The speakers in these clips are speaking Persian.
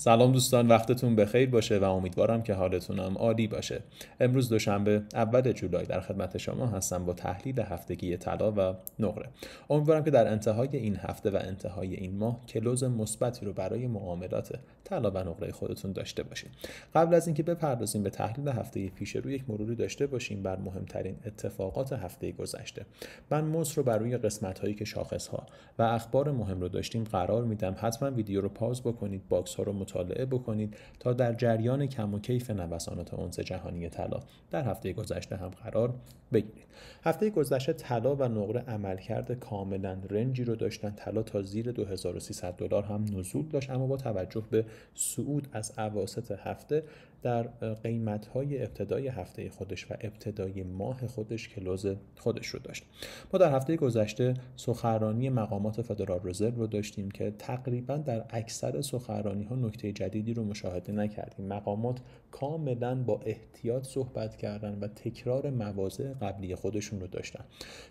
سلام دوستان، وقتتون بخیر باشه و امیدوارم که حالتونم عالی باشه. امروز دوشنبه اول جولای در خدمت شما هستم با تحلیل هفتگی طلا و نقره. امیدوارم که در انتهای این هفته و انتهای این ماه کلوز مثبتی رو برای معاملات طلا و نقره خودتون داشته باشید. قبل از اینکه بپردازیم به تحلیل هفته پیش رو، یک مروری داشته باشیم بر مهمترین اتفاقات هفته گذشته. من موس رو بر روی قسمت‌هایی که شاخص‌ها و اخبار مهم رو داشتیم قرار میدم. حتما ویدیو رو پاوز بکنید، باکس ها رو مطالعه بکنید تا در جریان کم و کیف نوسانات اونس جهانی طلا در هفته گذشته هم قرار بگیرید. هفته گذشته طلا و نقره عملکرد کاملا رنجی رو داشتن. طلا تا زیر $2300 هم نزول داشت، اما با توجه به صعود از اواسط هفته در قیمت‌های ابتدای هفته خودش و ابتدای ماه خودش کلوز خودش رو داشت. ما در هفته گذشته سخنرانی مقامات فدرال رزرو رو داشتیم که تقریبا در اکثر سخنرانی‌ها نکته جدیدی رو مشاهده نکردیم. مقامات کاملا با احتیاط صحبت کردن و تکرار مواضع قبلی خودشون رو داشتن.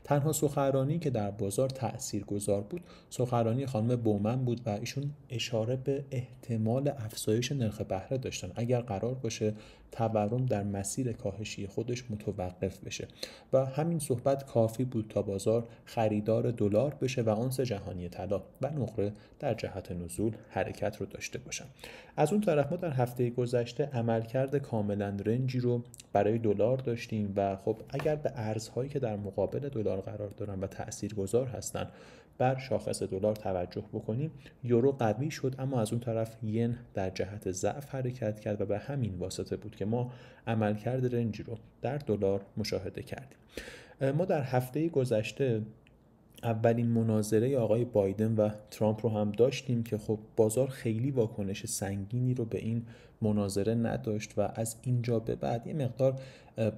تنها سخنرانی که در بازار تاثیرگذار بود سخنرانی خانم بومن بود و ایشون اشاره به احتمال افزایش نرخ بهره داشتن اگر قرار باشه تورم در مسیر کاهشی خودش متوقف بشه و همین صحبت کافی بود تا بازار خریدار دلار بشه و اونس جهانی طلا و نقره در جهت نزول حرکت رو داشته باشن. از اون طرف ما در هفته گذشته عملکرد کاملا رنجی رو برای دلار داشتیم و خب اگر به ارزهایی که در مقابل دلار قرار دارن و تاثیرگذار هستن بر شاخص دلار توجه بکنیم، یورو قوی شد اما از اون طرف ین در جهت ضعف حرکت کرد و به همین واسطه بود که ما عملکرد رنجی رو در دلار مشاهده کردیم. ما در هفته گذشته اولین مناظره آقای بایدن و ترامپ رو هم داشتیم که خب بازار خیلی واکنش سنگینی رو به این مناظره نداشت و از اینجا به بعد یه مقدار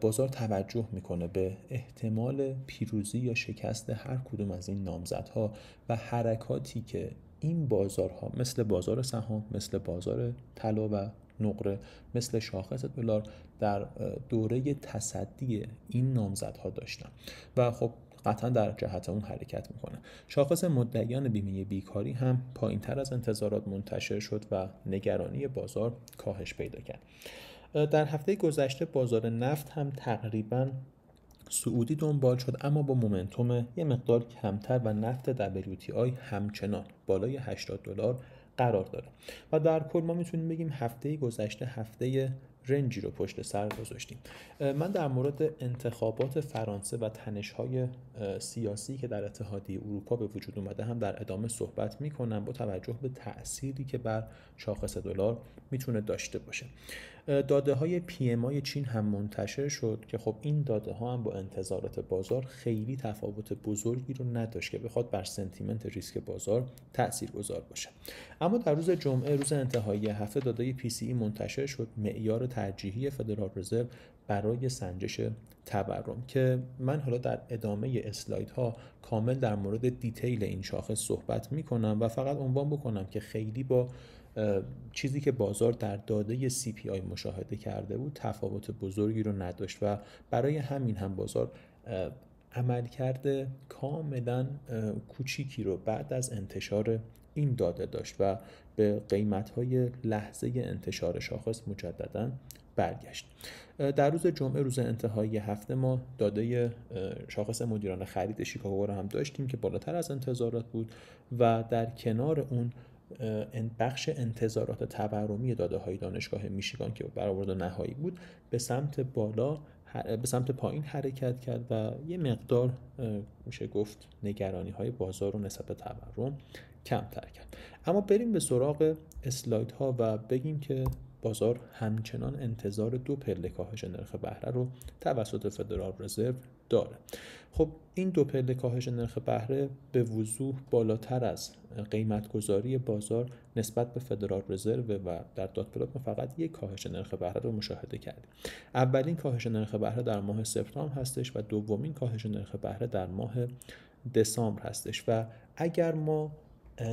بازار توجه میکنه به احتمال پیروزی یا شکست هر کدوم از این نامزدها و حرکاتی که این بازارها مثل بازار سهام، مثل بازار طلا و نقره، مثل شاخص دلار در دوره تصدی این نامزدها داشتن و خب قطعا در جهت اون حرکت میکنه. شاخص مدعیان بیمه بیکاری هم پایین تر از انتظارات منتشر شد و نگرانی بازار کاهش پیدا کرد. در هفته گذشته بازار نفت هم تقریبا صعودی دنبال شد اما با مومنتوم یه مقدار کمتر و نفت WTI همچنان بالای $80 قرار داره و در کل ما میتونیم بگیم هفته گذشته هفته رنجی رو پشت سر گذاشتیم. من در مورد انتخابات فرانسه و تنش‌های سیاسی که در اتحادیه اروپا به وجود اومده هم در ادامه صحبت میکنم با توجه به تأثیری که بر شاخص دلار میتونه داشته باشه. داده های PMI چین هم منتشر شد که خب این داده ها هم با انتظارات بازار خیلی تفاوت بزرگی رو نداشت که بخواد بر سنتیمنت ریسک بازار تاثیرگذار باشه. اما در روز جمعه، روز انتهایی هفته، داده PCE منتشر شد، معیار ترجیحی فدرال رزرو برای سنجش تورم، که من حالا در ادامه اسلایدها کامل در مورد دیتیل این شاخص صحبت میکنم و فقط عنوان بکنم که خیلی با چیزی که بازار در داده CPI مشاهده کرده بود تفاوت بزرگی رو نداشت و برای همین هم بازار عملکرد کاملا کوچیکی رو بعد از انتشار این داده داشت و به قیمت‌های لحظه انتشار شاخص مجدداً برگشت. در روز جمعه، روز انتهایی هفته، ما داده شاخص مدیران خرید شیکاگو رو هم داشتیم که بالاتر از انتظارات بود و در کنار اون بخش انتظارات تورمی داده‌های دانشگاه میشیگان که برآورد نهایی بود به سمت بالا به سمت پایین حرکت کرد و یه مقدار میشه گفت نگرانی‌های بازار رو نسبت به تورم کمتر کرد. اما بریم به سراغ اسلایدها و بگیم که بازار همچنان انتظار دو پله کاهش نرخ بهره رو توسط فدرال رزرو داره. خب این دو پله کاهش نرخ بهره به وضوح بالاتر از قیمتگذاری بازار نسبت به فدرال رزرو و در دات پلات ما فقط یک کاهش نرخ بهره رو مشاهده کردیم. اولین کاهش نرخ بهره در ماه سپتامبر هستش و دومین کاهش نرخ بهره در ماه دسامبر هستش و اگر ما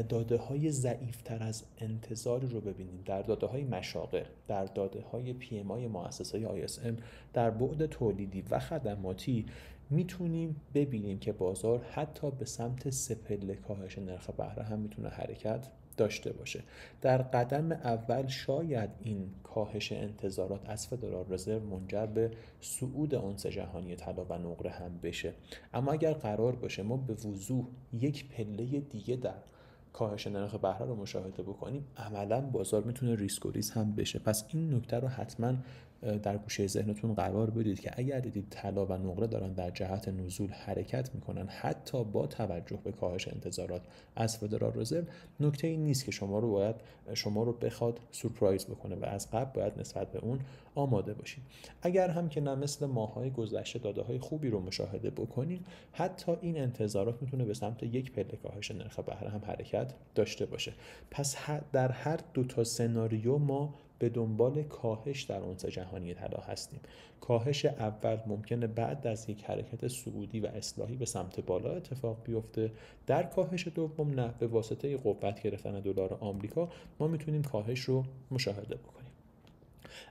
داده های ضعیف تر از انتظاری رو ببینیم در داده های مشاغل، در داده های PMI مؤسسه ISM، در بعد تولیدی و خدماتی، میتونیم ببینیم که بازار حتی به سمت سه پله کاهش نرخ بهره هم میتونه حرکت داشته باشه. در قدم اول شاید این کاهش انتظارات از فدرال رزرو منجر به صعود اونس جهانی طلا و نقره هم بشه، اما اگر قرار باشه ما به وضوح یک پله دیگه در کاهش نرخ بهره رو مشاهده بکنیم، عملا بازار میتونه ریسک و ریز هم بشه. پس این نکته رو حتما در گوشه ذهنتون قرار بدید که اگر دیدید طلا و نقره دارن در جهت نزول حرکت میکنن، حتی با توجه به کاهش انتظارات از فدرال رزرو، نکته این نیست که شما رو بخواد سورپرایز بکنه و از قبل باید نسبت به اون آماده باشید. اگر هم که نه مثل ماه‌های گذشته داده‌های خوبی رو مشاهده بکنید، حتی این انتظارات میتونه به سمت یک پله کاهش نرخ بهره هم حرکت داشته باشه. پس در هر دو تا سناریو ما به دنبال کاهش در اونس جهانی طلا هستیم. کاهش اول ممکنه بعد از یک حرکت صعودی و اصلاحی به سمت بالا اتفاق بیفته. در کاهش دوم نه، به واسطه قوت گرفتن دلار آمریکا ما میتونیم کاهش رو مشاهده بکنیم.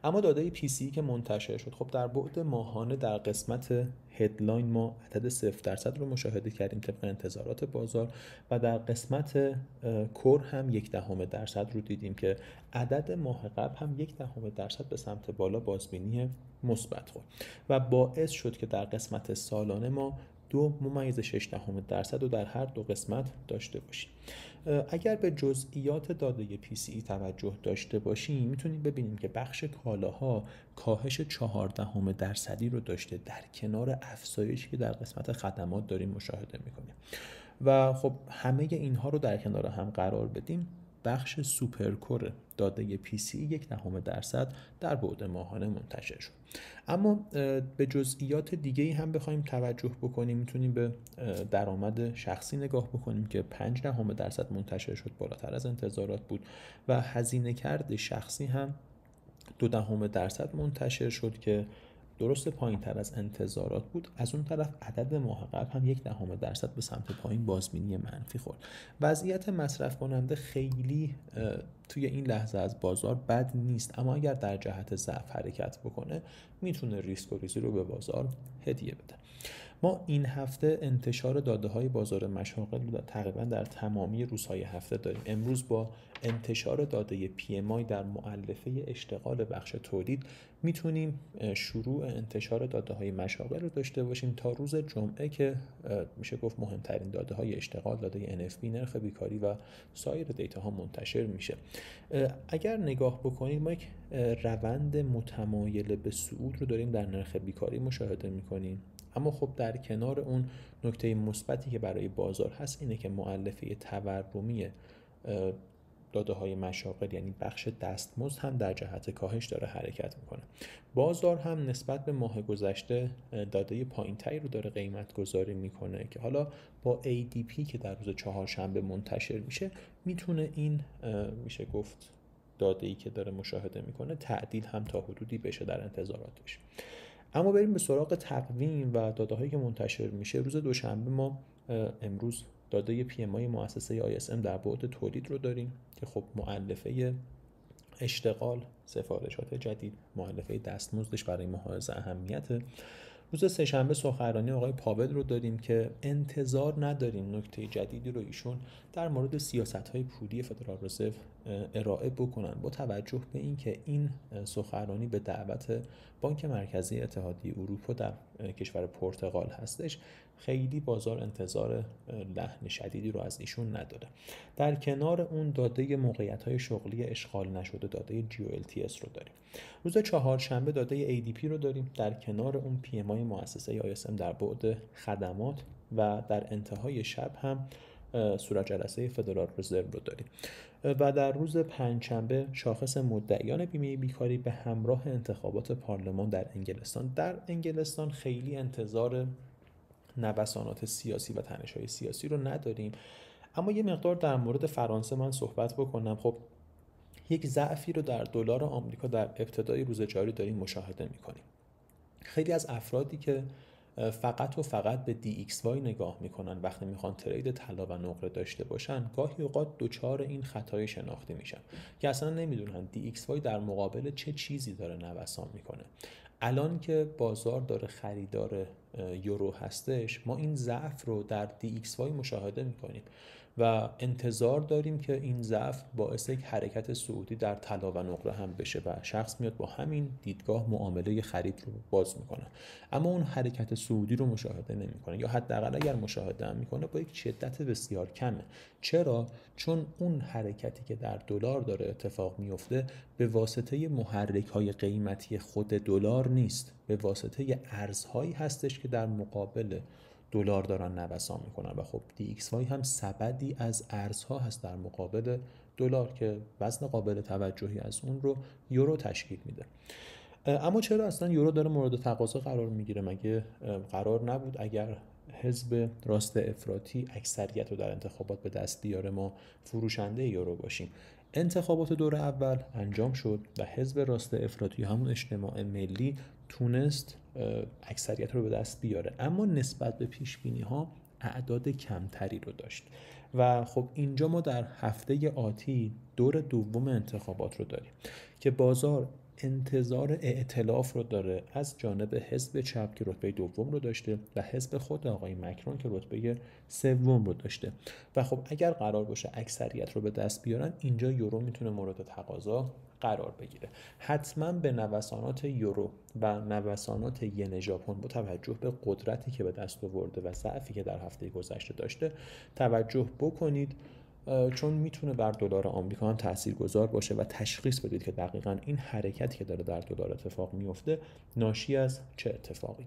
اما داده PCE که منتشر شد، خب در بعد ماهانه در قسمت هدلاین ما عدد 0% رو مشاهده کردیم طبق انتظارات بازار و در قسمت کور هم 0.1% رو دیدیم که عدد ماه قبل هم 0.1% به سمت بالا بازبینی مثبت خورد و باعث شد که در قسمت سالانه ما 2.6% رو در هر دو قسمت داشته باشیم. اگر به جزئیات داده PCE توجه داشته باشیم، میتونیم ببینیم که بخش کالاها کاهش 0.4% رو داشته در کنار افزایشی که در قسمت خدمات داریم مشاهده میکنیم. و خب همه اینها رو در کنار هم قرار بدیم، بخش سوپرکور داده PCE 0.1% در بعد ماهانه منتشر شد. اما به جزئیات دیگه‌ای هم بخوایم توجه بکنیم، میتونیم به درآمد شخصی نگاه بکنیم که 0.5% منتشر شد، بالاتر از انتظارات بود و هزینه کرد شخصی هم 0.2% منتشر شد که درست پایین تر از انتظارات بود. از اون طرف عدد ماه قبل هم 0.1% به سمت پایین بازبینی منفی خورد. وضعیت مصرف کننده خیلی توی این لحظه از بازار بد نیست، اما اگر در جهت ضعف حرکت بکنه میتونه ریسک و ریزی رو به بازار هدیه بده. ما این هفته انتشار داده‌های بازار مشاغل رو تقریبا در تمامی روزهای هفته داریم. امروز با انتشار داده PMI در مؤلفه اشتغال بخش تولید میتونیم شروع انتشار داده‌های مشاغل رو داشته باشیم تا روز جمعه که میشه گفت مهمترین داده‌های اشتغال، داده NFP، نرخ بیکاری و سایر دیتاها منتشر میشه. اگر نگاه بکنید ما یک روند متمایل به صعود رو داریم در نرخ بیکاری مشاهده میکنیم، اما خب در کنار اون نکته مثبتی که برای بازار هست اینه که مؤلفه تورمی داده‌های مشاغل یعنی بخش دستمزد هم در جهت کاهش داره حرکت میکنه. بازار هم نسبت به ماه گذشته داده پایین‌تری رو داره قیمت گذاری میکنه که حالا با ADP که در روز چهارشنبه منتشر میشه میتونه این میشه گفت داده‌ای که داره مشاهده میکنه تعدیل هم تا حدودی بشه در انتظاراتش. اما بریم به سراغ تقویم و داده‌هایی که منتشر میشه. روز دوشنبه ما امروز داده PMI مؤسسه ISM در بعد تولید رو داریم که خب مؤلفه اشتغال، سفارشات جدید، مؤلفه دستمزدش برای ما حائز اهمیته. روز سه‌شنبه سخنرانی آقای پاول رو داریم که انتظار نداریم نکته جدیدی رو ایشون در مورد سیاست‌های پولی فدرال رزرو ارائه بکنن، با توجه به اینکه این سخنرانی به دعوت بانک مرکزی اتحادیه اروپا در کشور پرتغال هستش. خیلی بازار انتظار لحن شدیدی رو از ایشون نداره. در کنار اون داده موقعیت‌های شغلی اشغال نشده، داده GOLTS رو داریم. روز چهارشنبه داده ADP رو داریم، در کنار اون PMI مؤسسه ISM در بعد خدمات و در انتهای شب هم صورت جلسه فدرال رزرو رو داریم. و در روز پنجشنبه شاخص مدعیان بیمه بیکاری به همراه انتخابات پارلمان در انگلستان. در انگلستان خیلی انتظار نوسانات سیاسی و تنش‌های سیاسی رو نداریم، اما یه مقدار در مورد فرانسه من صحبت بکنم. خب یک ضعفی رو در دلار آمریکا در ابتدای روز جاری داریم مشاهده می‌کنیم. خیلی از افرادی که فقط و فقط به DXY نگاه میکنن وقتی میخوان ترید طلا و نقره داشته باشن، گاهی اوقات دوچار این خطای شناختی میشن که اصلا نمیدونن DXY در مقابل چه چیزی داره نوسان میکنه. الان که بازار داره خریدار یورو هستش، ما این ضعف رو در DXY مشاهده میکنیم. و انتظار داریم که این ضعف باعث یک حرکت صعودی در طلا و نقره هم بشه و شخص میاد با همین دیدگاه معامله خرید رو باز میکنه، اما اون حرکت صعودی رو مشاهده نمیکنه، یا حداقل اگر مشاهده هم میکنه با یک شدت بسیار کمه. چرا؟ چون اون حرکتی که در دلار داره اتفاق میفته به واسطه محرک‌های قیمتی خود دلار نیست، به واسطه ارزهایی هستش که در مقابل دلار دارن نوسان میکنن و خب DXY هم سبدی از ارزها هست در مقابل دلار که وزن قابل توجهی از اون رو یورو تشکیل میده. اما چرا اصلا یورو داره مورد تقاضا قرار میگیره؟ مگه قرار نبود اگر حزب راست افراطی اکثریت رو در انتخابات به دست بیاره ما فروشنده یورو باشیم؟ انتخابات دور اول انجام شد و حزب راست افراطی، همون اجتماع ملی، تونست اکثریت رو به دست بیاره، اما نسبت به پیش بینی ها اعداد کمتری رو داشت و خب اینجا ما در هفته آتی دور دوم انتخابات رو داریم که بازار انتظار ائتلاف رو داره از جانب حزب چپ که رتبه دوم رو داشته و حزب خود آقای مکرون که رتبه سوم رو داشته و خب اگر قرار باشه اکثریت رو به دست بیارن، اینجا یورو میتونه مورد تقاضا قرار بگیره. حتما به نوسانات یورو و نوسانات ین ژاپن با توجه به قدرتی که به دست آورده و ضعفی که در هفته گذشته داشته توجه بکنید، چون میتونه بر دلار آمریکا هم تاثیرگذار باشه و تشخیص بدید که دقیقاً این حرکتی که داره در دلار اتفاق میفته ناشی از چه اتفاقیه.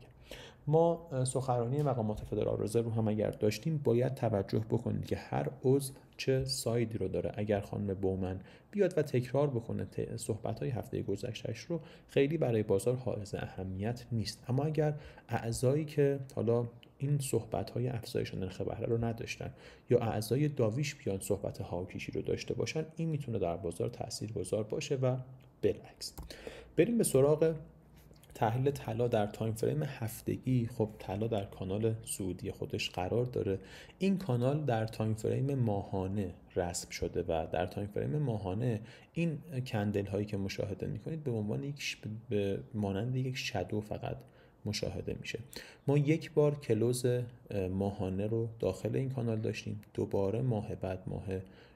ما سخنرانی مقامات فدرال رزرو هم اگر داشتیم باید توجه بکنید که هر عضو چه سایدی رو داره. اگر خانم بومن بیاد و تکرار بکنه صحبت‌های هفته گذشته‌اش رو، خیلی برای بازار حائز اهمیت نیست، اما اگر اعضایی که حالا این صحبت‌های افزایش نرخ بهره رو نداشتن یا اعضای داویش بیان صحبت هاوکیشی رو داشته باشن، این میتونه در بازار تاثیرگذار باشه و بالعکس. بریم به سراغ تحلیل طلا در تایم فریم هفتگی. خب طلا در کانال صعودی خودش قرار داره. این کانال در تایم فریم ماهانه رسم شده و در تایم فریم ماهانه این کندل هایی که مشاهده میکنید به عنوان به مانند یک شادو فقط مشاهده میشه. ما یک بار کلوز ماهانه رو داخل این کانال داشتیم، دوباره ماه بعد ماه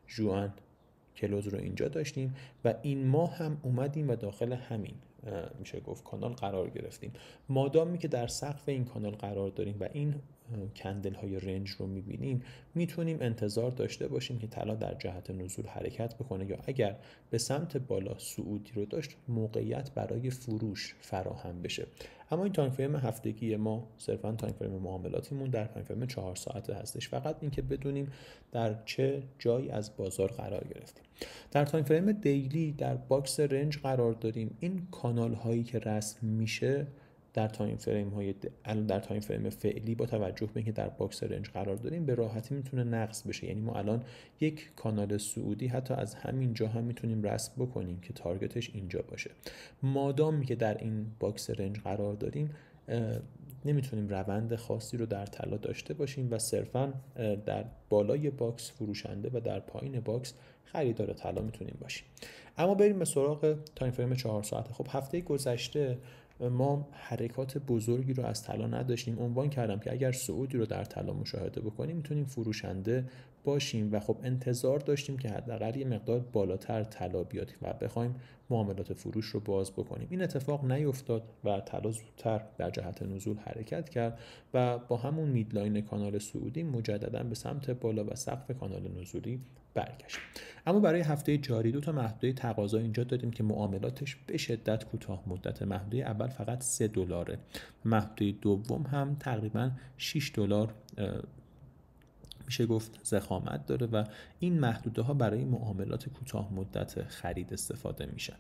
ژوئن کلوز رو اینجا داشتیم و این ماه هم اومدیم و داخل همین میشه گفت کانال قرار گرفتیم. مادامی که در سقف این کانال قرار داریم و این کندل های رنج رو میبینیم، میتونیم انتظار داشته باشیم که طلا در جهت نزول حرکت بکنه یا اگر به سمت بالا صعودی رو داشت موقعیت برای فروش فراهم بشه. اما این تایم فریم هفتگی ما صرفا تایم فریم معاملاتیمون در تایم فریم 4 ساعته هستش، فقط اینکه بدونیم در چه جایی از بازار قرار گرفتیم. در تایم فریم دیلی در باکس رنج قرار داریم. این کانال هایی که رسم میشه در تایم فریم فعلی با توجه به اینکه در باکس رنج قرار داریم به راحتی میتونه نقص بشه. یعنی ما الان یک کانال صعودی حتی از همین جا هم میتونیم رسم بکنیم که تارگتش اینجا باشه. مادامی که در این باکس رنج قرار داریم نمیتونیم روند خاصی رو در طلا داشته باشیم و صرفا در بالای باکس فروشنده و در پایین باکس خریدار طلا میتونیم باشیم. اما بریم به سراغ تایم فریم 4 ساعته. خب هفته گذشته ما حرکات بزرگی رو از طلا نداشتیم. عنوان کردم که اگر صعودی رو در طلا مشاهده بکنیم میتونیم فروشنده باشیم و خب انتظار داشتیم که حداقل یه مقدار بالاتر طلا بیاد و بخوایم معاملات فروش رو باز بکنیم. این اتفاق نیفتاد و طلا زودتر در جهت نزول حرکت کرد و با همون میدلاین کانال صعودی مجددا به سمت بالا و سقف کانال نزولی برگشت. اما برای هفته جاری دو تا محدوده تقاضا اینجا داریم که معاملاتش به شدت کوتاه مدت. محدوده اول فقط $3، محدوده دوم هم تقریبا $6 میشه گفت ضخامت داره و این محدوده ها برای معاملات کوتاه مدت خرید استفاده میشه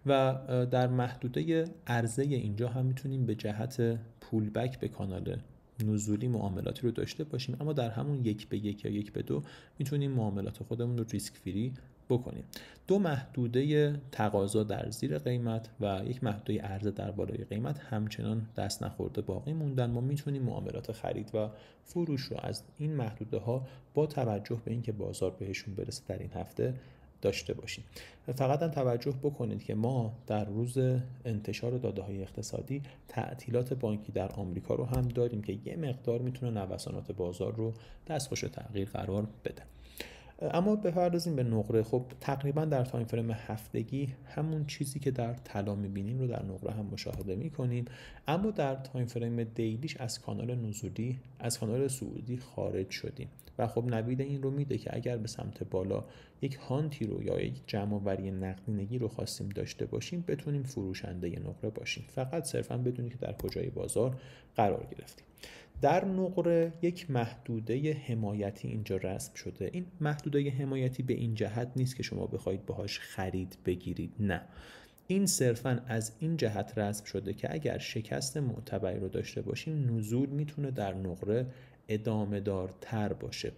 و در محدوده عرضه اینجا هم میتونیم به جهت پول بک به کانال نزولی معاملاتی رو داشته باشیم، اما در همون 1 به 1 یا 1 به 2 میتونیم معاملات خودمون رو ریسک فری بکنیم. دو محدوده تقاضا در زیر قیمت و یک محدوده عرضه در بالای قیمت همچنان دست نخورده باقی موندن. ما میتونیم معاملات خرید و فروش رو از این محدوده ها با توجه به اینکه بازار بهشون برسه در این هفته داشته باشیم. فقط هم توجه بکنید که ما در روز انتشار داده‌های اقتصادی تعطیلات بانکی در آمریکا رو هم داریم که یه مقدار میتونه نوسانات بازار رو دستخوش تغییر قرار بده. اما بپردازیم به نقره. خب تقریبا در تایم فریم هفتگی همون چیزی که در طلا می‌بینیم رو در نقره هم مشاهده می‌کنیم، اما در تایم فریم دیلیش از کانال نزولی، از کانال صعودی خارج شدیم و خب نوید این رو میده که اگر به سمت بالا یک هانتی رو یا یک جمع‌آوری نقدینگی رو خواستیم داشته باشیم، بتونیم فروشنده نقره باشیم. فقط صرفا بدونید که در کجای بازار قرار گرفتیم. در نقره یک محدوده حمایتی اینجا رسم شده. این محدوده حمایتی به این جهت نیست که شما بخواید باهاش خرید بگیرید، نه، این صرفاً از این جهت رسم شده که اگر شکست معتبری رو داشته باشیم، نزول میتونه در نقره ادامه دارتر باشه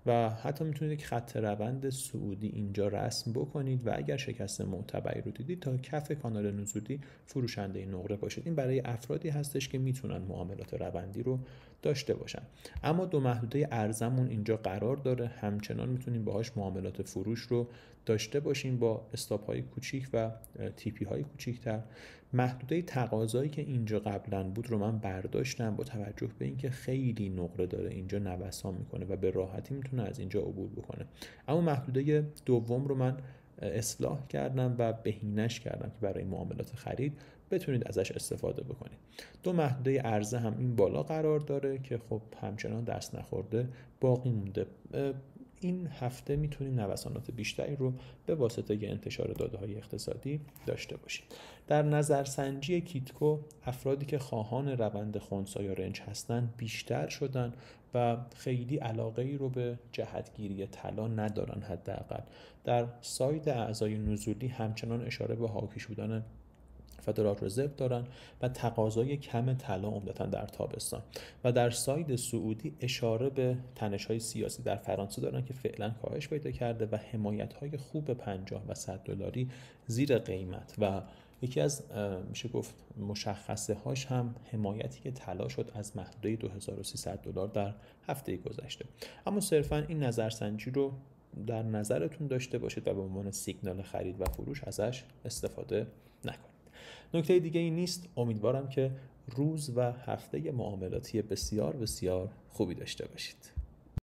و حتی میتونید یک خط روند صعودی اینجا رسم بکنید و اگر شکست معتبری رو دیدید تا کف کانال نزولی فروشنده نقره باشید. این برای افرادی هستش که میتونن معاملات روندی رو داشته باشن. اما دو محدوده ارزمون اینجا قرار داره، همچنان میتونیم باهاش معاملات فروش رو داشته باشیم با استاپ های کوچیک و تیپی های کوچیک‌تر. محدوده تقاضایی که اینجا قبلا بود رو من برداشتم با توجه به اینکه خیلی نقره داره اینجا نوسان میکنه و به راحتی میتونه از اینجا عبور بکنه. اما محدوده دوم رو من اصلاح کردم و بهینه‌اش کردم که برای معاملات خرید بتونید ازش استفاده بکنید. دو محدوده عرضه هم این بالا قرار داره که خب همچنان دست نخورده باقی مونده. این هفته میتونید نوسانات بیشتری رو به واسطه انتشار داده‌های اقتصادی داشته باشید. در نظرسنجی کیتکو افرادی که خواهان روند خنثی یا رنج هستن بیشتر شدن و خیلی علاقه ای رو به جهتگیری طلا ندارن. حداقل در ساید اعضای نزولی همچنان اشاره به حاکی بودن فدرال رزرو دارن و تقاضای کم طلا عمدتاً در تابستان، و در ساید صعودی اشاره به تنش‌های سیاسی در فرانسه دارن که فعلا کاهش پیدا کرده و حمایت‌های خوب 50 و 100 دلاری زیر قیمت و یکی از میشه گفت مشخصه هاش هم حمایتی که طلا شد از محدوده 2300 دلار در هفته گذشته. اما صرفاً این نظرسنجی رو در نظرتون داشته باشید و به عنوان سیگنال خرید و فروش ازش استفاده نکنید. نکته دیگه ای نیست. امیدوارم که روز و هفته معاملاتی بسیار بسیار خوبی داشته باشید.